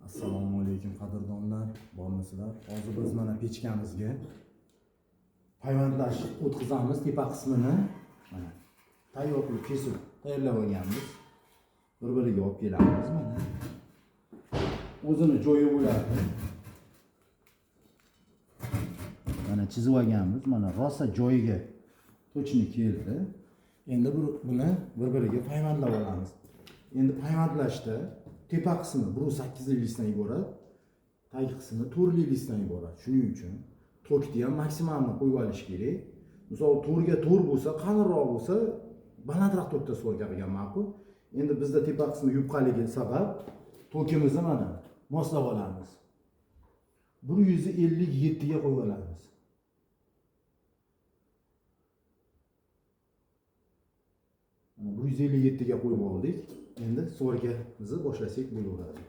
Assalomu alaykum qadrdonlar, bormisizlar? Hozir biz mana pechkamizga payvandlash o'tkazamiz. Tepa qismini mana tayyor qilib kesib tayyorlab olganmiz. Bir-biriga olib kelamiz mana. O'zini joyi bo'ladi. Mana chizib olganmiz. Mana rosa joyiga to'chni keldi. Endi buni bir-biriga payvandlab olamiz. Endi payvandlashda tepa qismi 1.8 listdan iborat, tag qismi 4 listdan iborat. Shuning uchun tokni ham maksimumni qo'yib olish kerak. Misol 4 ga 4 bo'lsa, qalinroq bo'lsa, balandroq tokda svorka qilgan ma'qul. Endi bizda tepa qismi yupqaligi sabab tokimizni mana moslab olamiz. 157 ga qo'yib olamiz. Mana 157 ga qo'yib oldik. Endi svorkamizni boshlasak bo'laveradi.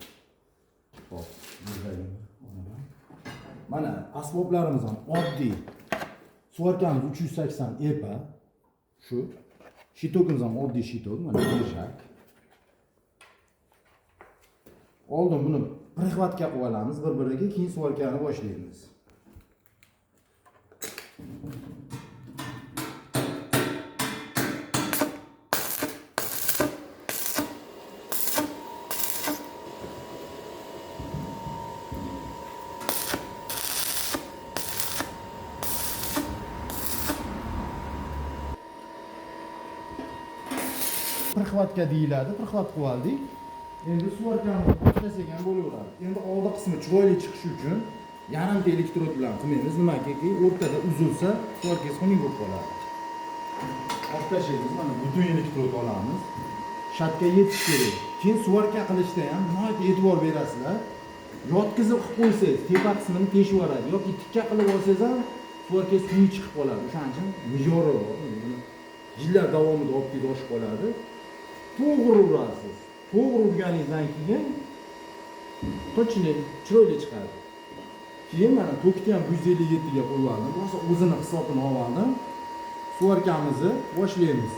Xo'p, mana asboblarimiz ham oddiy. Svorkamiz 380 EPA. Shu shitokimiz ham oddiy shitok, mana lejak. Oldin buni prixvatga qo'yib olamiz, bir-biriga, keyin svorkani boshlaymiz. Prixvatka deyiladi, prixvat qilib oldik. Endi svorkani boshlasak ham bo'laveradi. Endi oldi qismi chiroyli chiqishi uchun yarimta elektrod bilan qilmaymiz. Nimaga? O'rtada uzilsa, svorkangiz xunuk bo'lib qoladi. Olib tashlaymiz, mana butun elektrod olamiz. Shatga yetish kerak. Keyin svorka qilishda ham nihoyat e'tibor berasizlar. Yotkizib qilib qo'ysangiz, tepa qismini teshib yuboradi. Yoki tikka qilib olsangiz ham svorkangiz xunuk chiqib qoladi. O'shaning uchun mijozroq. Yillar davomida optik oshib qoladi. To'g'ri urasiz. To'g'ri urganingizdan keyin tochni chiroyli chiqadi. Keyin mana tokni ham 157 ga qo'yib oldim. Rosa o'zini hisobini oldim. Svorkamizni boshlaymiz.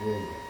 Oldu.